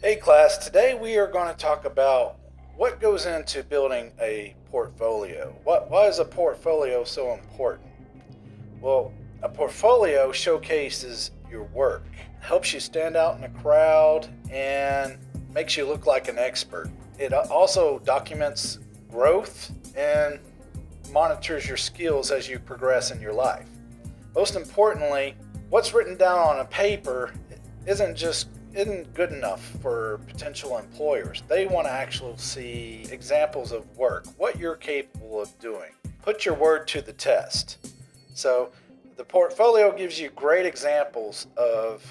Hey class, today we are going to talk about what goes into building a portfolio. Why is a portfolio so important? Well, a portfolio showcases your work, helps you stand out in a crowd, and makes you look like an expert. It also documents growth and monitors your skills as you progress in your life. Most importantly, what's written down on a paper isn't good enough for potential employers. They want to actually see examples of work, what you're capable of doing. Put your word to the test. So the portfolio gives you great examples of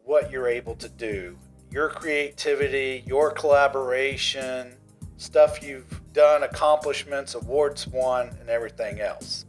what you're able to do, your creativity, your collaboration, stuff you've done, accomplishments, awards won, and everything else.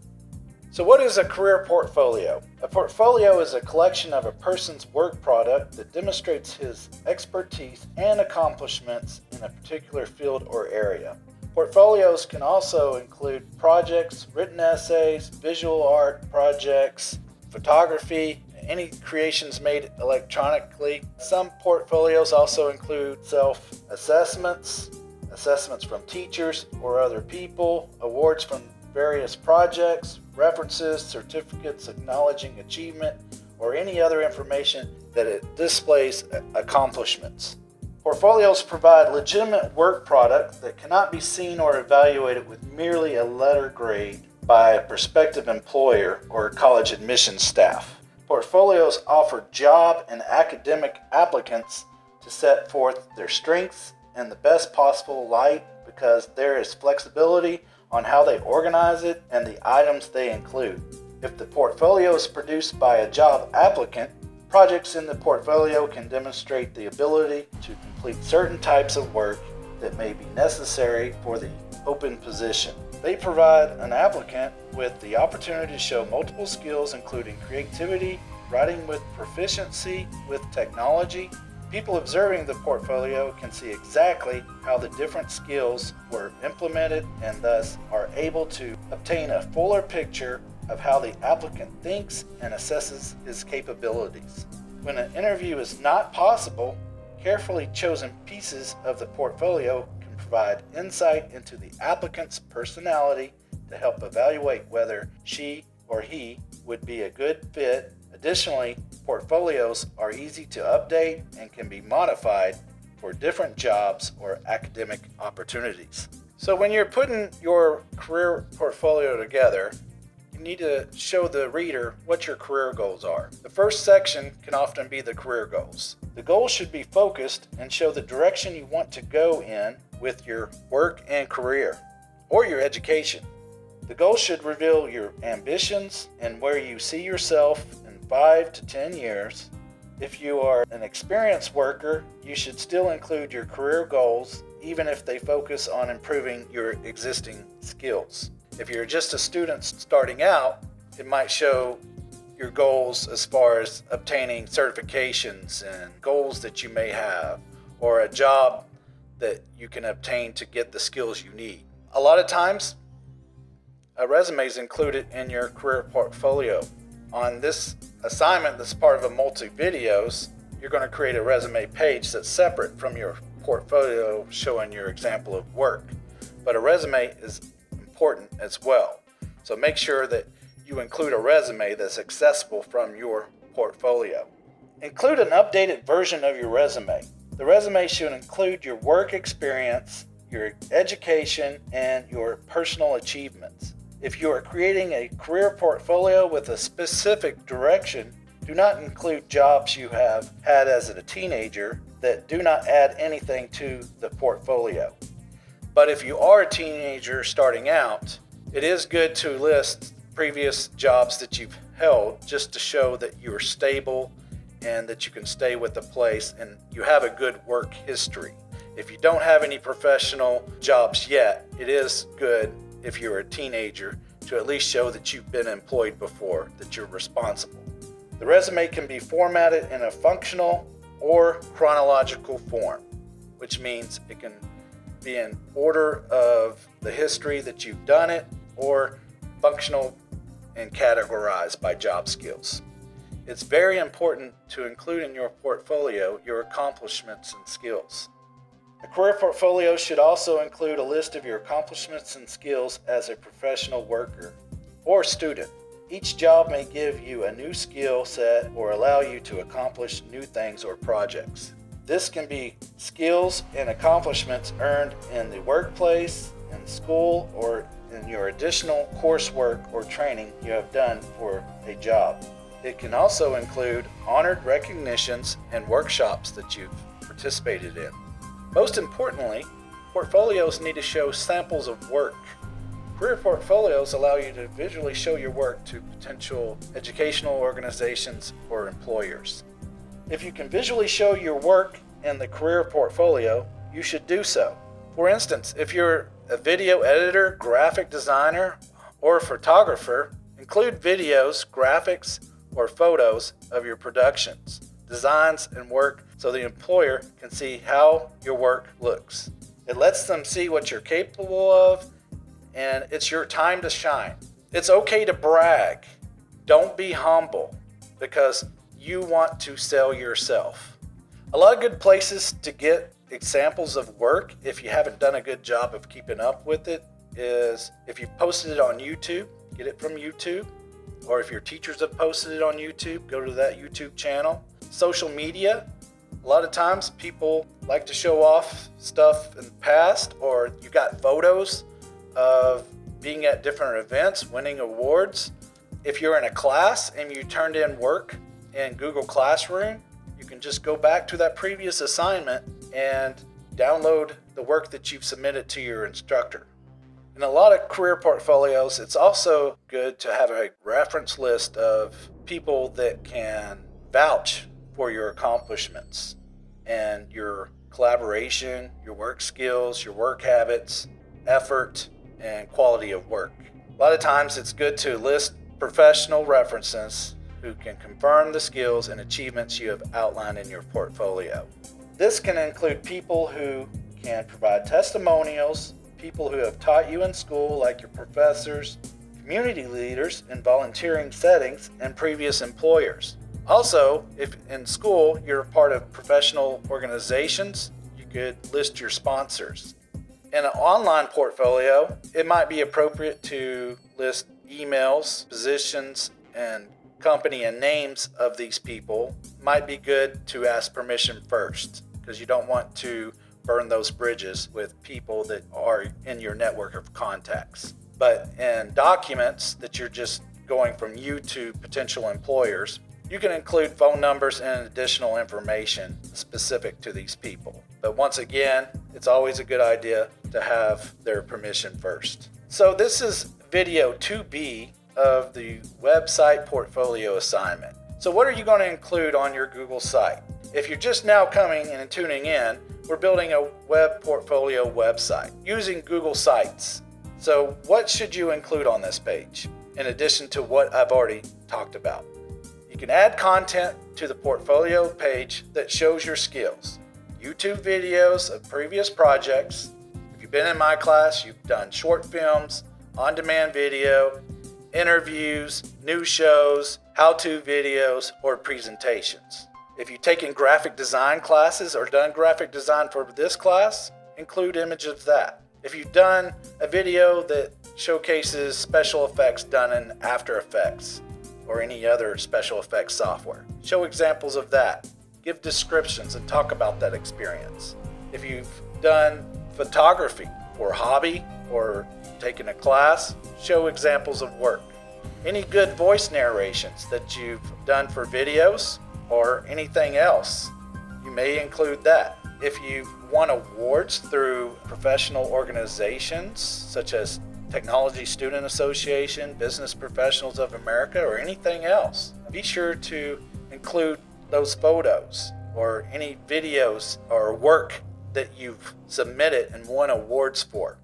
So what is a career portfolio? A portfolio is a collection of a person's work product that demonstrates his expertise and accomplishments in a particular field or area. Portfolios can also include projects, written essays, visual art projects, photography, any creations made electronically. Some portfolios also include self-assessments, assessments from teachers or other people, awards from various projects, references, certificates acknowledging achievement, or any other information that it displays accomplishments. Portfolios provide legitimate work product that cannot be seen or evaluated with merely a letter grade by a prospective employer or college admissions staff. Portfolios offer job and academic applicants to set forth their strengths in the best possible light because there is flexibility on how they organize it and the items they include. If the portfolio is produced by a job applicant, projects in the portfolio can demonstrate the ability to complete certain types of work that may be necessary for the open position. They provide an applicant with the opportunity to show multiple skills including creativity, writing with proficiency with technology. People observing the portfolio can see exactly how the different skills were implemented and thus are able to obtain a fuller picture of how the applicant thinks and assesses his capabilities. When an interview is not possible, carefully chosen pieces of the portfolio can provide insight into the applicant's personality to help evaluate whether she or he would be a good fit. Additionally, portfolios are easy to update and can be modified for different jobs or academic opportunities. So when you're putting your career portfolio together, you need to show the reader what your career goals are. The first section can often be the career goals. The goals should be focused and show the direction you want to go in with your work and career or your education. The goals should reveal your ambitions and where you see yourself 5 to 10 years. If you are an experienced worker, you should still include your career goals, even if they focus on improving your existing skills. If you're just a student starting out, it might show your goals as far as obtaining certifications and goals that you may have, or a job that you can obtain to get the skills you need. A lot of times, a resume is included in your career portfolio. On this assignment that's part of a multi-videos, you're going to create a resume page that's separate from your portfolio showing your example of work. But a resume is important as well. So make sure that you include a resume that's accessible from your portfolio. Include an updated version of your resume. The resume should include your work experience, your education, and your personal achievements. If you are creating a career portfolio with a specific direction, do not include jobs you have had as a teenager that do not add anything to the portfolio. But if you are a teenager starting out, it is good to list previous jobs that you've held just to show that you're stable and that you can stay with the place and you have a good work history. If you don't have any professional jobs yet, it is good if you're a teenager to at least show that you've been employed before, that you're responsible. The resume can be formatted in a functional or chronological form, which means it can be in order of the history that you've done it or functional and categorized by job skills. It's very important to include in your portfolio your accomplishments and skills. A career portfolio should also include a list of your accomplishments and skills as a professional worker or student. Each job may give you a new skill set or allow you to accomplish new things or projects. This can be skills and accomplishments earned in the workplace, in school, or in your additional coursework or training you have done for a job. It can also include honored recognitions and workshops that you've participated in. Most importantly, portfolios need to show samples of work. Career portfolios allow you to visually show your work to potential educational organizations or employers. If you can visually show your work in the career portfolio, you should do so. For instance, if you're a video editor, graphic designer, or photographer, include videos, graphics, or photos of your productions, designs, and work so the employer can see how your work looks. It lets them see what you're capable of, and it's your time to shine. It's okay to brag. Don't be humble, because you want to sell yourself. A lot of good places to get examples of work, if you haven't done a good job of keeping up with it, is if you posted it on YouTube, get it from YouTube. Or if your teachers have posted it on YouTube, go to that YouTube channel. Social media, a lot of times people like to show off stuff in the past, or you got photos of being at different events, winning awards. If you're in a class and you turned in work in Google Classroom, you can just go back to that previous assignment and download the work that you've submitted to your instructor. In a lot of career portfolios, it's also good to have a reference list of people that can vouch for your accomplishments and your collaboration, your work skills, your work habits, effort, and quality of work. A lot of times it's good to list professional references who can confirm the skills and achievements you have outlined in your portfolio. This can include people who can provide testimonials, people who have taught you in school, like your professors, community leaders in volunteering settings, and previous employers. Also, if in school you're a part of professional organizations, you could list your sponsors. In an online portfolio, it might be appropriate to list emails, positions, and company and names of these people. Might be good to ask permission first, because you don't want to burn those bridges with people that are in your network of contacts. But in documents that you're just going from you to potential employers, you can include phone numbers and additional information specific to these people. But once again, it's always a good idea to have their permission first. So this is video 2B of the website portfolio assignment. So what are you going to include on your Google site? If you're just now coming and tuning in, we're building a web portfolio website using Google Sites. So what should you include on this page, in addition to what I've already talked about? You can add content to the portfolio page that shows your skills. YouTube videos of previous projects. If you've been in my class, you've done short films, on-demand video, interviews, news shows, how-to videos, or presentations. If you've taken graphic design classes or done graphic design for this class, include images of that. If you've done a video that showcases special effects done in After Effects or any other special effects software, show examples of that. Give descriptions and talk about that experience. If you've done photography for a hobby or taken a class, show examples of work. Any good voice narrations that you've done for videos or anything else, you may include that. If you've won awards through professional organizations such as Technology Student Association, Business Professionals of America, or anything else, be sure to include those photos or any videos or work that you've submitted and won awards for.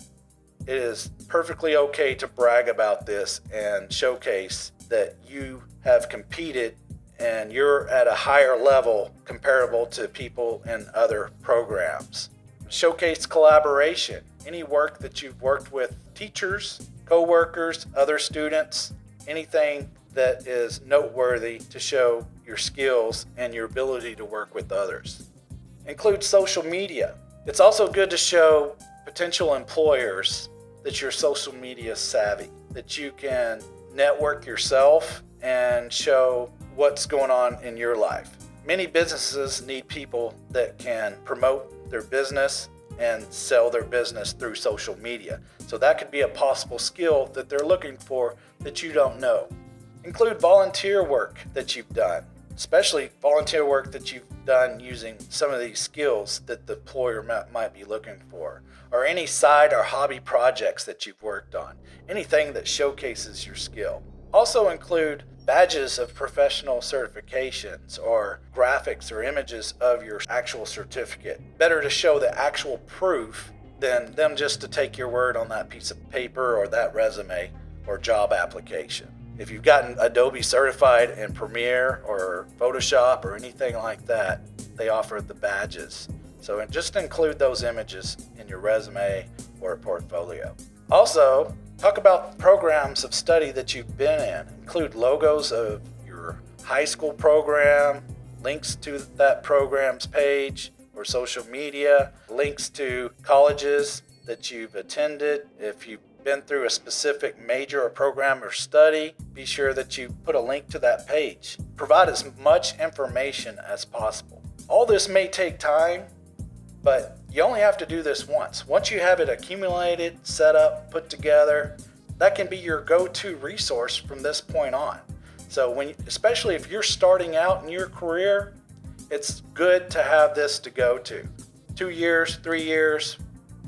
It is perfectly okay to brag about this and showcase that you have competed and you're at a higher level comparable to people in other programs. Showcase collaboration. Any work that you've worked with teachers, co-workers, other students, anything that is noteworthy to show your skills and your ability to work with others. Include social media. It's also good to show potential employers that you're social media savvy, that you can network yourself and show what's going on in your life. Many businesses need people that can promote their business and sell their business through social media. So that could be a possible skill that they're looking for that you don't know. Include volunteer work that you've done, especially volunteer work that you've done using some of these skills that the employer might be looking for, or any side or hobby projects that you've worked on, anything that showcases your skill. Also include badges of professional certifications or graphics or images of your actual certificate. Better to show the actual proof than them just to take your word on that piece of paper or that resume or job application. If you've gotten Adobe certified in Premiere or Photoshop or anything like that, they offer the badges. So just include those images in your resume or portfolio. Also, talk about programs of study that you've been in. Include logos of your high school program, links to that program's page or social media, links to colleges that you've attended. If you've been through a specific major or program or study, be sure that you put a link to that page. Provide as much information as possible. All this may take time, but you only have to do this once. Once you have it accumulated, set up, put together, that can be your go-to resource from this point on. So especially if you're starting out in your career, it's good to have this to go to. 2 years, 3 years,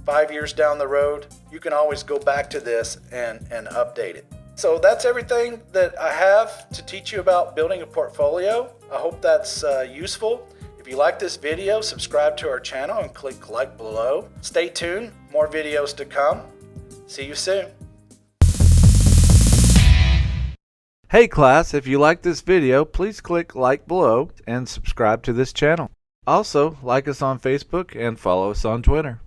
5 years down the road, you can always go back to this and update it. So that's everything that I have to teach you about building a portfolio. I hope that's useful. If you like this video, subscribe to our channel and click like below. Stay tuned, more videos to come. See you soon. Hey class, if you like this video, please click like below and subscribe to this channel. Also, like us on Facebook and follow us on Twitter.